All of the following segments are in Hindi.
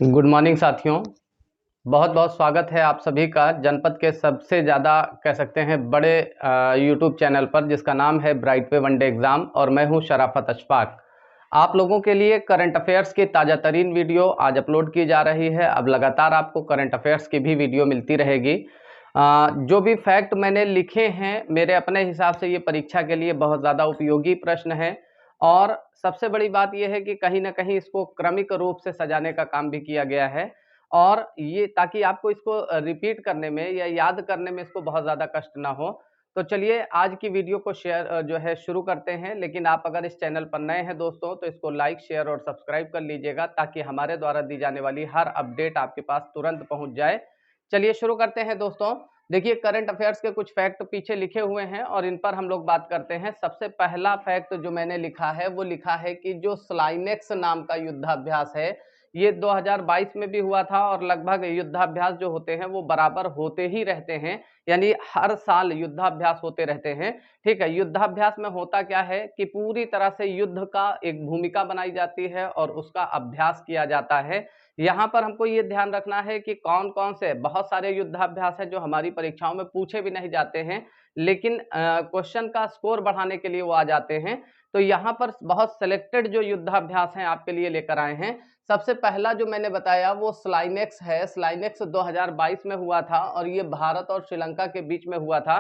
गुड मॉर्निंग साथियों। बहुत बहुत स्वागत है आप सभी का जनपद के सबसे ज़्यादा कह सकते हैं बड़े यूट्यूब चैनल पर, जिसका नाम है ब्राइट वे वनडे एग्ज़ाम, और मैं हूं शराफत अशफाक। आप लोगों के लिए करंट अफेयर्स की ताज़ा तरीन वीडियो आज अपलोड की जा रही है। अब लगातार आपको करंट अफेयर्स की भी वीडियो मिलती रहेगी। जो भी फैक्ट मैंने लिखे हैं मेरे अपने हिसाब से ये परीक्षा के लिए बहुत ज़्यादा उपयोगी प्रश्न है, और सबसे बड़ी बात यह है कि कहीं ना कहीं इसको क्रमिक रूप से सजाने का काम भी किया गया है, और ये ताकि आपको इसको रिपीट करने में या याद करने में इसको बहुत ज़्यादा कष्ट ना हो। तो चलिए आज की वीडियो को जो है शुरू करते हैं। लेकिन आप अगर इस चैनल पर नए हैं दोस्तों, तो इसको लाइक, शेयर और सब्सक्राइब कर लीजिएगा, ताकि हमारे द्वारा दी जाने वाली हर अपडेट आपके पास तुरंत पहुंच जाए। चलिए शुरू करते हैं दोस्तों। देखिए, करंट अफेयर्स के कुछ फैक्ट पीछे लिखे हुए हैं और इन पर हम लोग बात करते हैं। सबसे पहला फैक्ट जो मैंने लिखा है वो लिखा है कि जो स्लाइनेक्स नाम का युद्धाभ्यास है, ये 2022 में भी हुआ था, और लगभग युद्धाभ्यास जो होते हैं वो बराबर होते ही रहते हैं, यानी हर साल युद्धाभ्यास होते रहते हैं। ठीक है, युद्धाभ्यास में होता क्या है कि पूरी तरह से युद्ध का एक भूमिका बनाई जाती है और उसका अभ्यास किया जाता है। यहाँ पर हमको ये ध्यान रखना है कि कौन कौन से बहुत सारे युद्धाभ्यास है जो हमारी परीक्षाओं में पूछे भी नहीं जाते हैं, लेकिन क्वेश्चन का स्कोर बढ़ाने के लिए वो आ जाते हैं। तो यहाँ पर बहुत सिलेक्टेड जो युद्धाभ्यास हैं आपके लिए लेकर आए हैं। सबसे पहला जो मैंने बताया वो स्लाइनेक्स है। स्लाइनेक्स 2022 में हुआ था और ये भारत और श्रीलंका के बीच में हुआ था।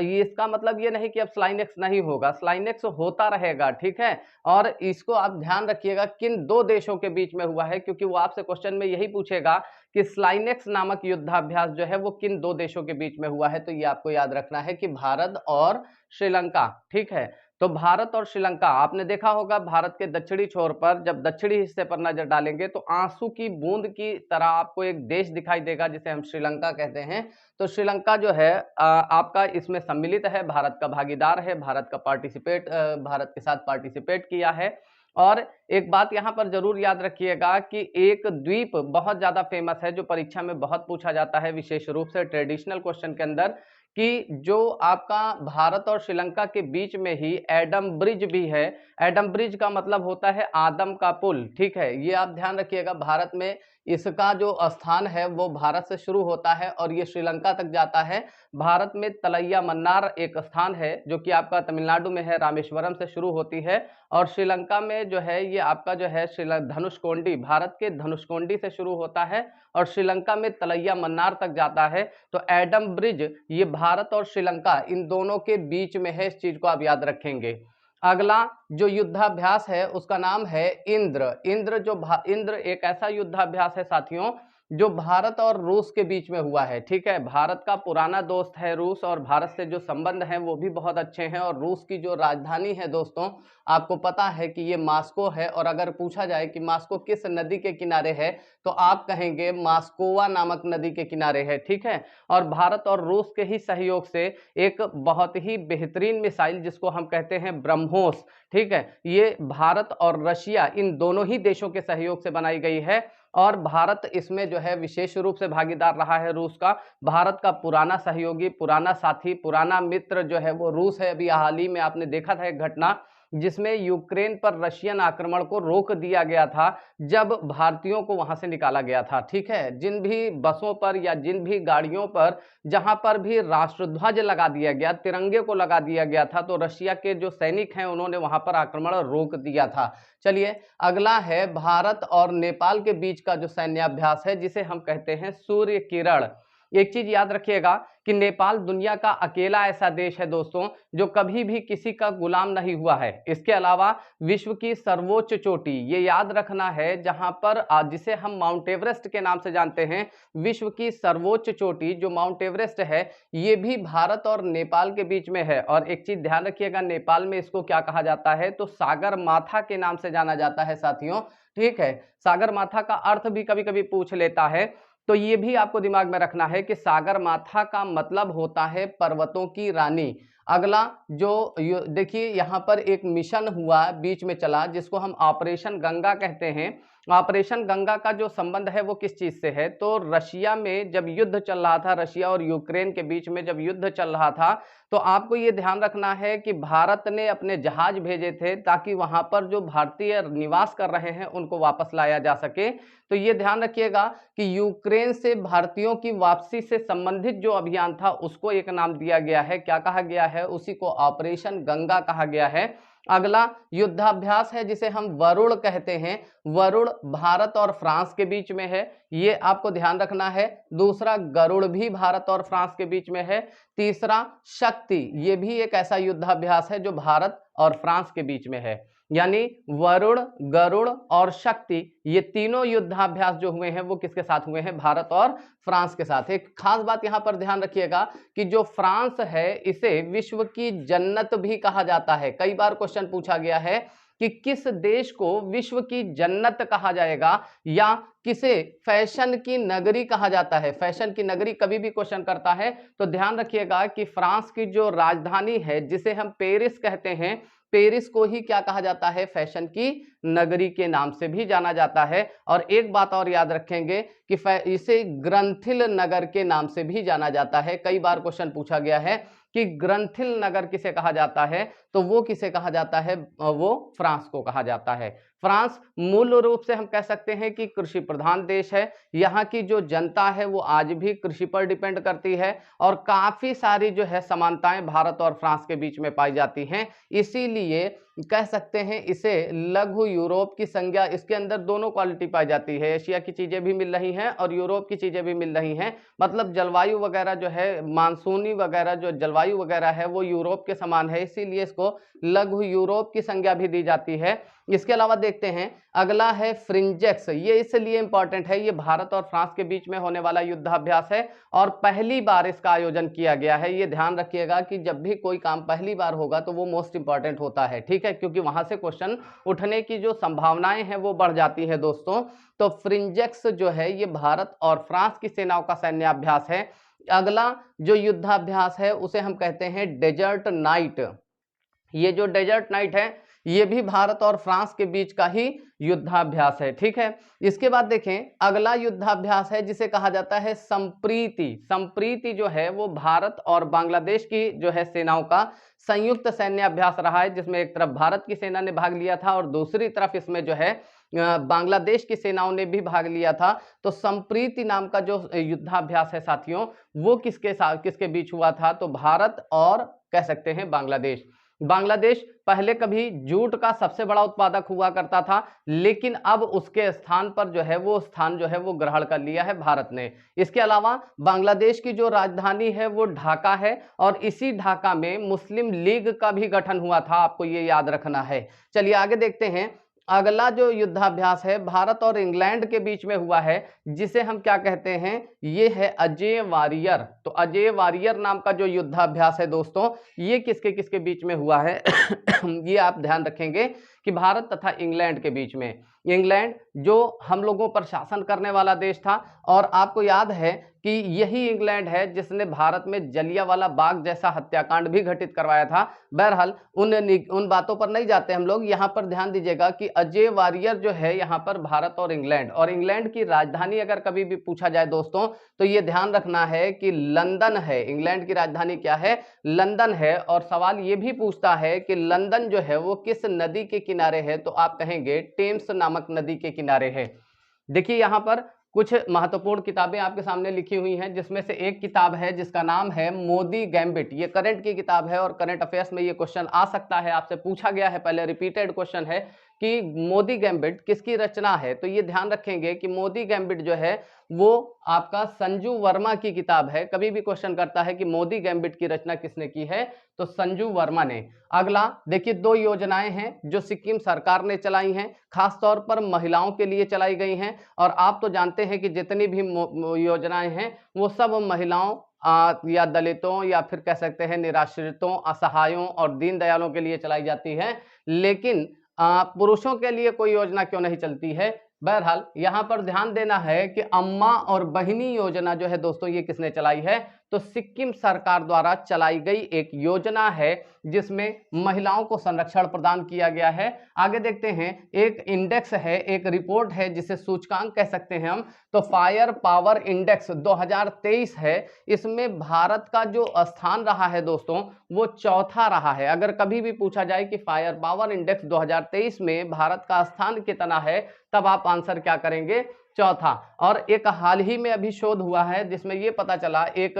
ये इसका मतलब ये नहीं कि अब स्लाइनेक्स नहीं होगा, स्लाइनेक्स होता रहेगा। ठीक है, और इसको आप ध्यान रखिएगा किन दो देशों के बीच में हुआ है, क्योंकि वो आपसे क्वेश्चन में यही पूछेगा कि स्लाइनेक्स नामक युद्धाभ्यास जो है वो किन दो देशों के बीच में हुआ है। तो ये आपको याद रखना है कि भारत और श्रीलंका। ठीक है, तो भारत और श्रीलंका, आपने देखा होगा भारत के दक्षिणी छोर पर जब दक्षिणी हिस्से पर नजर डालेंगे तो आंसू की बूंद की तरह आपको एक देश दिखाई देगा जिसे हम श्रीलंका कहते हैं। तो श्रीलंका जो है आपका इसमें सम्मिलित है, भारत का भागीदार है, भारत के साथ पार्टिसिपेट किया है। और एक बात यहाँ पर जरूर याद रखिएगा कि एक द्वीप बहुत ज्यादा फेमस है जो परीक्षा में बहुत पूछा जाता है, विशेष रूप से ट्रेडिशनल क्वेश्चन के अंदर, कि जो आपका भारत और श्रीलंका के बीच में ही एडम ब्रिज भी है। एडम ब्रिज का मतलब होता है आदम का पुल। ठीक है, ये आप ध्यान रखिएगा। भारत में इसका जो स्थान है वो भारत से शुरू होता है और ये श्रीलंका तक जाता है। भारत में तलैया मन्नार एक स्थान है जो कि आपका तमिलनाडु में है, रामेश्वरम से शुरू होती है। और श्रीलंका में जो है ये आपका जो है धनुषकोडी, भारत के धनुषकोडी से शुरू होता है और श्रीलंका में तलैया मन्नार तक जाता है। तो एडम ब्रिज ये भारत और श्रीलंका इन दोनों के बीच में है, इस चीज को आप याद रखेंगे। अगला जो युद्धाभ्यास है उसका नाम है इंद्र। इंद्र एक ऐसा युद्धाभ्यास है साथियों जो भारत और रूस के बीच में हुआ है। ठीक है, भारत का पुराना दोस्त है रूस, और भारत से जो संबंध हैं वो भी बहुत अच्छे हैं। और रूस की जो राजधानी है दोस्तों, आपको पता है कि ये मास्को है। और अगर पूछा जाए कि मास्को किस नदी के किनारे है, तो आप कहेंगे मास्कोवा नामक नदी के किनारे है। ठीक है, और भारत और रूस के ही सहयोग से एक बहुत ही बेहतरीन मिसाइल जिसको हम कहते हैं ब्रह्मोस, ठीक है, ये भारत और रशिया इन दोनों ही देशों के सहयोग से बनाई गई है। और भारत इसमें जो है विशेष रूप से भागीदार रहा है रूस का। भारत का पुराना सहयोगी, पुराना साथी, पुराना मित्र जो है वो रूस है। अभी हाल ही में आपने देखा था एक घटना जिसमें यूक्रेन पर रशियन आक्रमण को रोक दिया गया था, जब भारतीयों को वहां से निकाला गया था। ठीक है, जिन भी बसों पर या जिन भी गाड़ियों पर जहां पर भी राष्ट्रध्वज लगा दिया गया, तिरंगे को लगा दिया गया था, तो रशिया के जो सैनिक हैं उन्होंने वहां पर आक्रमण रोक दिया था। चलिए, अगला है भारत और नेपाल के बीच का जो सैन्याभ्यास है जिसे हम कहते हैं सूर्य किरण। एक चीज याद रखिएगा कि नेपाल दुनिया का अकेला ऐसा देश है दोस्तों जो कभी भी किसी का गुलाम नहीं हुआ है। इसके अलावा विश्व की सर्वोच्च चोटी, ये याद रखना है, जहां पर जिसे हम माउंट एवरेस्ट के नाम से जानते हैं, विश्व की सर्वोच्च चोटी जो माउंट एवरेस्ट है, ये भी भारत और नेपाल के बीच में है। और एक चीज ध्यान रखिएगा, नेपाल में इसको क्या कहा जाता है, तो सागर माथा के नाम से जाना जाता है साथियों। ठीक है, सागर माथा का अर्थ भी कभी कभी पूछ लेता है, तो ये भी आपको दिमाग में रखना है कि सागर माथा का मतलब होता है पर्वतों की रानी। अगला जो देखिए यहाँ पर एक मिशन हुआ बीच में चला जिसको हम ऑपरेशन गंगा कहते हैं, ऑपरेशन गंगा का जो संबंध है वो किस चीज से है, तो रशिया में जब युद्ध चल रहा था, रशिया और यूक्रेन के बीच में जब युद्ध चल रहा था, तो आपको ये ध्यान रखना है कि भारत ने अपने जहाज भेजे थे ताकि वहां पर जो भारतीय निवास कर रहे हैं उनको वापस लाया जा सके। तो ये ध्यान रखिएगा कि यूक्रेन से भारतीयों की वापसी से संबंधित जो अभियान था उसको एक नाम दिया गया है, क्या कहा गया है, उसी को ऑपरेशन गंगा कहा गया है। अगला युद्धाभ्यास है जिसे हम वरुण कहते हैं, वरुण भारत और फ्रांस के बीच में है, ये आपको ध्यान रखना है। दूसरा गरुड़ भी भारत और फ्रांस के बीच में है। तीसरा शक्ति, ये भी एक ऐसा युद्धाभ्यास है जो भारत और फ्रांस के बीच में है। यानी वरुण, गरुड़ और शक्ति, ये तीनों युद्धाभ्यास जो हुए हैं वो किसके साथ हुए हैं, भारत और फ्रांस के साथ। एक खास बात यहां पर ध्यान रखिएगा कि जो फ्रांस है इसे विश्व की जन्नत भी कहा जाता है। कई बार क्वेश्चन पूछा गया है कि किस देश को विश्व की जन्नत कहा जाएगा या किसे फैशन की नगरी कहा जाता है। फैशन की नगरी कभी भी क्वेश्चन करता है तो ध्यान रखिएगा कि फ्रांस की जो राजधानी है जिसे हम पेरिस कहते हैं, पेरिस को ही क्या कहा जाता है, फैशन की नगरी के नाम से भी जाना जाता है। और एक बात और याद रखेंगे कि इसे ग्रंथिल नगर के नाम से भी जाना जाता है। कई बार क्वेश्चन पूछा गया है कि ग्रंथिल नगर किसे कहा जाता है, तो वो किसे कहा जाता है, वो फ्रांस को कहा जाता है। फ्रांस मूल रूप से हम कह सकते हैं कि कृषि प्रधान देश है। यहाँ की जो जनता है वो आज भी कृषि पर डिपेंड करती है और काफी सारी जो है समानताएं भारत और फ्रांस के बीच में पाई जाती हैं। इसीलिए कह सकते हैं इसे लघु यूरोप की संज्ञा, इसके अंदर दोनों क्वालिटी पाई जाती है, एशिया की चीजें भी मिल रही हैं और यूरोप की चीजें भी मिल रही हैं। मतलब जलवायु वगैरह जो है, मानसूनी वगैरह जो जलवायु वगैरह है वो यूरोप के समान है, इसीलिए इसको लघु यूरोप की संज्ञा भी दी जाती है। इसके अलावा देखते हैं अगला है फ्रिंजेक्स, ये इसलिए इंपॉर्टेंट है, ये भारत और फ्रांस के बीच में होने वाला युद्धाभ्यास है और पहली बार इसका आयोजन किया गया है। ये ध्यान रखिएगा कि जब भी कोई काम पहली बार होगा तो वो मोस्ट इंपॉर्टेंट होता है, ठीक है, क्योंकि वहां से क्वेश्चन उठने की जो संभावनाएं हैं वो बढ़ जाती है दोस्तों। तो फ्रिंजेक्स जो है ये भारत और फ्रांस की सेनाओं का सैन्याभ्यास है। अगला जो युद्धाभ्यास है उसे हम कहते हैं डेजर्ट नाइट। ये जो डेजर्ट नाइट है ये भी भारत और फ्रांस के बीच का ही युद्धाभ्यास है, ठीक है। इसके बाद देखें अगला युद्धाभ्यास है जिसे कहा जाता है संप्रीति। संप्रीति जो है वो भारत और बांग्लादेश की जो है सेनाओं का संयुक्त सैन्य अभ्यास रहा है, जिसमें एक तरफ भारत की सेना ने भाग लिया था और दूसरी तरफ इसमें जो है बांग्लादेश की सेनाओं ने भी भाग लिया था। तो संप्रीति नाम का जो युद्धाभ्यास है साथियों वो किसके साथ, किसके बीच हुआ था, तो भारत और कह सकते हैं बांग्लादेश। बांग्लादेश पहले कभी जूट का सबसे बड़ा उत्पादक हुआ करता था, लेकिन अब उसके स्थान पर जो है वो स्थान जो है वो ग्रहण कर लिया है भारत ने। इसके अलावा बांग्लादेश की जो राजधानी है वो ढाका है और इसी ढाका में मुस्लिम लीग का भी गठन हुआ था, आपको ये याद रखना है। चलिए आगे देखते हैं। अगला जो युद्धाभ्यास है भारत और इंग्लैंड के बीच में हुआ है, जिसे हम क्या कहते हैं, ये है अजय वारियर। तो अजय वारियर नाम का जो युद्धाभ्यास है दोस्तों ये किसके किसके बीच में हुआ है ये आप ध्यान रखेंगे कि भारत तथा इंग्लैंड के बीच में। इंग्लैंड जो हम लोगों पर शासन करने वाला देश था और आपको याद है कि यही इंग्लैंड है जिसने भारत में जलियांवाला बाग जैसा हत्याकांड भी घटित करवाया था। बहरहाल उन बातों पर नहीं जाते हम लोग। यहाँ पर ध्यान दीजिएगा कि अजय वारियर जो है यहाँ पर भारत और इंग्लैंड की राजधानी अगर कभी भी पूछा जाए दोस्तों तो ये ध्यान रखना है कि लंदन है। इंग्लैंड की राजधानी क्या है, लंदन है। और सवाल ये भी पूछता है कि लंदन जो है वो किस नदी के किनारे है, तो आप कहेंगे टेम्स नामक नदी के किनारे है। देखिए यहाँ पर कुछ महत्वपूर्ण किताबें आपके सामने लिखी हुई हैं, जिसमें से एक किताब है जिसका नाम है मोदी गैम्बिट। ये करंट की किताब है और करंट अफेयर्स में ये क्वेश्चन आ सकता है, आपसे पूछा गया है, पहले रिपीटेड क्वेश्चन है कि मोदी गैम्बिट किसकी रचना है। तो ये ध्यान रखेंगे कि मोदी गैम्बिट जो है वो आपका संजू वर्मा की किताब है। कभी भी क्वेश्चन करता है कि मोदी गैम्बिट की रचना किसने की है, तो संजू वर्मा ने। अगला देखिए दो योजनाएं हैं जो सिक्किम सरकार ने चलाई हैं, खासतौर पर महिलाओं के लिए चलाई गई हैं। और आप तो जानते हैं कि जितनी भी योजनाएं हैं वो सब महिलाओं या दलितों या फिर कह सकते हैं निराश्रितों, असहायों और दीन दयालों के लिए चलाई जाती है, लेकिन पुरुषों के लिए कोई योजना क्यों नहीं चलती है। बहरहाल यहाँ पर ध्यान देना है कि अम्मा और बहिनी योजना जो है दोस्तों ये किसने चलाई है, तो सिक्किम सरकार द्वारा चलाई गई एक योजना है जिसमें महिलाओं को संरक्षण प्रदान किया गया है। आगे देखते हैं, एक इंडेक्स है, एक रिपोर्ट है जिसे सूचकांक कह सकते हैं हम, तो फायर पावर इंडेक्स 2023 है। इसमें भारत का जो स्थान रहा है दोस्तों वो चौथा रहा है। अगर कभी भी पूछा जाए कि फायर पावर इंडेक्स 2023 में भारत का स्थान कितना है, तब आप आंसर क्या करेंगे, चौथा। और एक हाल ही में अभी शोध हुआ है जिसमें यह पता चला, एक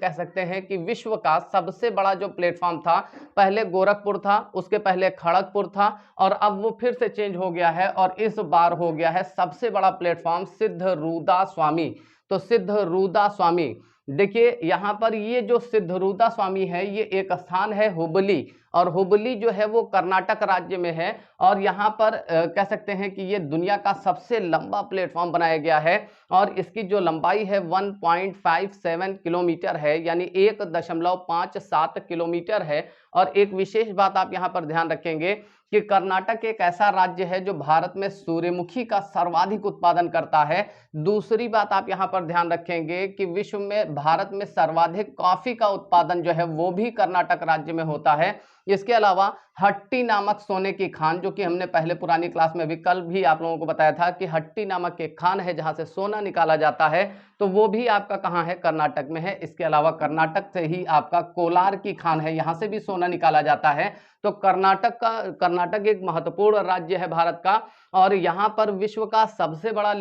कह सकते हैं कि विश्व का सबसे बड़ा जो प्लेटफॉर्म था, पहले गोरखपुर था, उसके पहले खड़गपुर था, और अब वो फिर से चेंज हो गया है और इस बार हो गया है सबसे बड़ा प्लेटफॉर्म सिद्धरूदा स्वामी। तो सिद्धरूदा स्वामी, देखिए यहां पर ये जो सिद्धरूदा स्वामी है ये एक स्थान है हुबली, और हुबली जो है वो कर्नाटक राज्य में है। और यहाँ पर कह सकते हैं कि ये दुनिया का सबसे लंबा प्लेटफॉर्म बनाया गया है और इसकी जो लंबाई है 1.57 किलोमीटर है, यानी 1.57 किलोमीटर है। और एक विशेष बात आप यहाँ पर ध्यान रखेंगे कि कर्नाटक एक ऐसा राज्य है जो भारत में सूर्यमुखी का सर्वाधिक उत्पादन करता है। दूसरी बात आप यहाँ पर ध्यान रखेंगे कि विश्व में भारत में सर्वाधिक कॉफी का उत्पादन जो है वो भी कर्नाटक राज्य में होता है। इसके अलावा हट्टी नामक सोने की खान, जो कि हमने पहले पुरानी क्लास में भी कल भी आप लोगों को बताया था कि हट्टी नामक एक खान है जहां से सोना निकाला जाता है, तो वो भी आपका कहां है, कर्नाटक में है। इसके अलावा कर्नाटक से ही आपका कोलार की खान है, यहां से भी सोना निकाला जाता है। तो कर्नाटक एक महत्वपूर्ण राज्य है भारत का, और यहां पर विश्व का सबसे बड़ा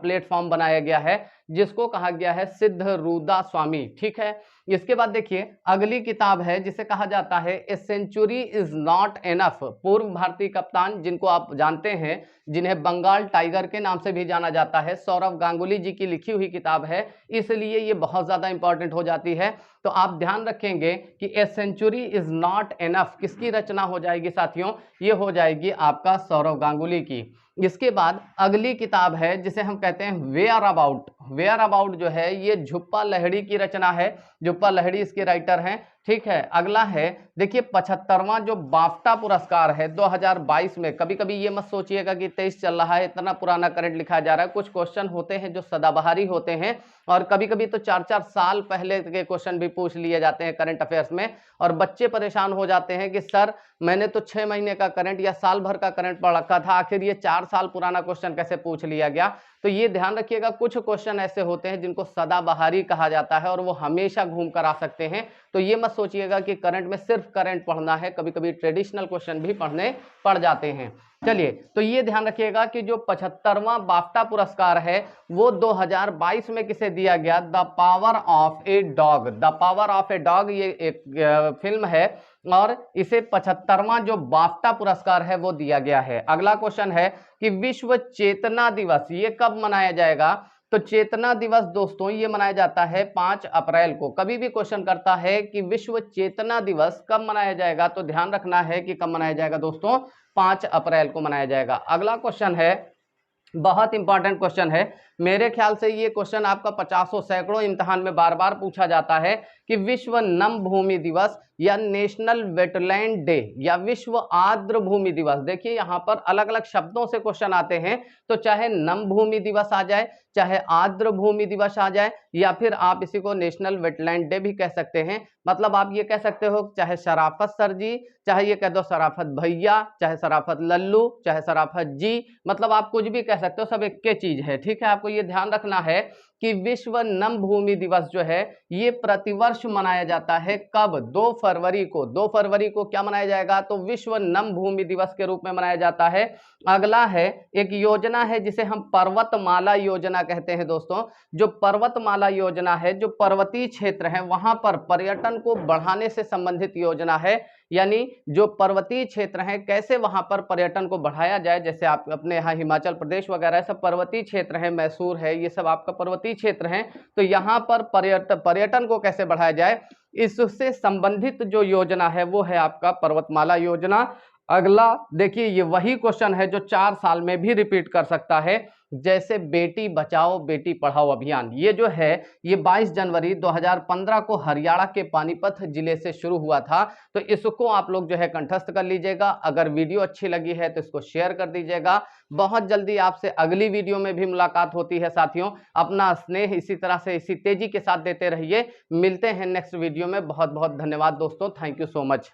प्लेटफॉर्म बनाया गया है जिसको कहा गया है सिद्धरूदा स्वामी। ठीक है, इसके बाद देखिए अगली किताब है जिसे कहा जाता है a century is not enough. पूर्व भारतीय कप्तान जिनको आप जानते हैं, जिन्हें बंगाल टाइगर के नाम से भी जाना जाता है, सौरव गांगुली जी की लिखी हुई किताब है, इसलिए ये बहुत ज्यादा इंपॉर्टेंट हो जाती है। तो आप ध्यान रखेंगे कि a century is not enough किसकी रचना हो जाएगी साथियों, ये हो जाएगी आपका सौरव गांगुली की। इसके बाद अगली किताब है जिसे हम कहते हैं वेयर अबाउट। वेयर अबाउट जो है ये झुप्पा लाहिड़ी की रचना है, झुप्पा लाहिड़ी इसके राइटर हैं। ठीक है, अगला है देखिए 75वां जो बाफ्टा पुरस्कार है 2022 में। कभी कभी ये मत सोचिएगा कि 23 चल रहा है, इतना पुराना करंट लिखा जा रहा है। कुछ क्वेश्चन होते हैं जो सदाबहारी होते हैं, और कभी कभी तो 4-4 साल पहले के क्वेश्चन भी पूछ लिए जाते हैं करंट अफेयर्स में, और बच्चे परेशान हो जाते हैं कि सर मैंने तो 6 महीने का करंट या साल भर का करंट पढ़ रखा था, आखिर ये 4 साल पुराना क्वेश्चन कैसे पूछ लिया गया। तो ये ध्यान रखिएगा, कुछ क्वेश्चन ऐसे होते हैं जिनको सदाबहारी कहा जाता है और वो हमेशा घूम कर आ सकते हैं। तो ये मत सोचिएगा कि करंट में सिर्फ करंट पढ़ना है, कभी कभी ट्रेडिशनल क्वेश्चन भी पढ़ने पड़ जाते हैं। चलिए, तो ये ध्यान रखिएगा कि जो 75वां बाफ्टा पुरस्कार है वो 2022 में किसे दिया गया, the power of a dog. The power of a dog ये एक फिल्म है और इसे 75वां जो बाफ्टा पुरस्कार है वो दिया गया है। अगला क्वेश्चन है कि विश्व चेतना दिवस ये कब मनाया जाएगा। तो चेतना दिवस दोस्तों ये मनाया जाता है 5 अप्रैल को। कभी भी क्वेश्चन करता है कि विश्व चेतना दिवस कब मनाया जाएगा, तो ध्यान रखना है कि कब मनाया जाएगा दोस्तों, 5 अप्रैल को मनाया जाएगा। अगला क्वेश्चन है, बहुत इंपॉर्टेंट क्वेश्चन है, मेरे ख्याल से ये क्वेश्चन आपका 50 सैकड़ों इम्तिहान में बार बार पूछा जाता है कि विश्व नम भूमि दिवस या नेशनल वेटलैंड डे या विश्व आर्द्र भूमि दिवस। देखिए यहाँ पर अलग अलग शब्दों से क्वेश्चन आते हैं, तो चाहे नम भूमि दिवस आ जाए, चाहे आर्द्र भूमि दिवस आ जाए, या फिर आप इसी को नेशनल वेटलैंड डे भी कह सकते हैं। मतलब आप ये कह सकते हो चाहे शराफत सर जी, चाहे ये कह दो शराफत भैया, चाहे शराफत लल्लू, चाहे शराफत जी, मतलब आप कुछ भी कह सकते हो, सब एक के चीज है। ठीक है, आपको ये ध्यान रखना है कि विश्व नम भूमि दिवस जो है ये प्रतिवर्ष मनाया जाता है। कब, 2 फरवरी को। 2 फरवरी को क्या मनाया जाएगा, तो विश्व नम भूमि दिवस के रूप में मनाया जाता है। अगला है एक योजना है जिसे हम पर्वतमाला योजना कहते हैं दोस्तों। जो पर्वतमाला योजना है, जो पर्वतीय क्षेत्र है वहां पर पर्यटन को बढ़ाने से संबंधित योजना है। यानी जो पर्वतीय क्षेत्र हैं कैसे वहां पर पर्यटन को बढ़ाया जाए, जैसे आप अपने यहाँ हिमाचल प्रदेश वगैरह सब पर्वतीय क्षेत्र है, मैसूर है, ये सब आपका पर्वतीय क्षेत्र है। तो यहाँ पर पर्यटन को कैसे बढ़ाया जाए, इससे संबंधित जो योजना है वो है आपका पर्वतमाला योजना। अगला देखिए ये वही क्वेश्चन है जो 4 साल में भी रिपीट कर सकता है। जैसे बेटी बचाओ बेटी पढ़ाओ अभियान, ये जो है ये 22 जनवरी 2015 को हरियाणा के पानीपत जिले से शुरू हुआ था। तो इसको आप लोग जो है कंठस्थ कर लीजिएगा। अगर वीडियो अच्छी लगी है तो इसको शेयर कर दीजिएगा। बहुत जल्दी आपसे अगली वीडियो में भी मुलाकात होती है साथियों। अपना स्नेह इसी तरह से इसी तेजी के साथ देते रहिए। मिलते हैं नेक्स्ट वीडियो में। बहुत बहुत धन्यवाद दोस्तों, थैंक यू सो मच।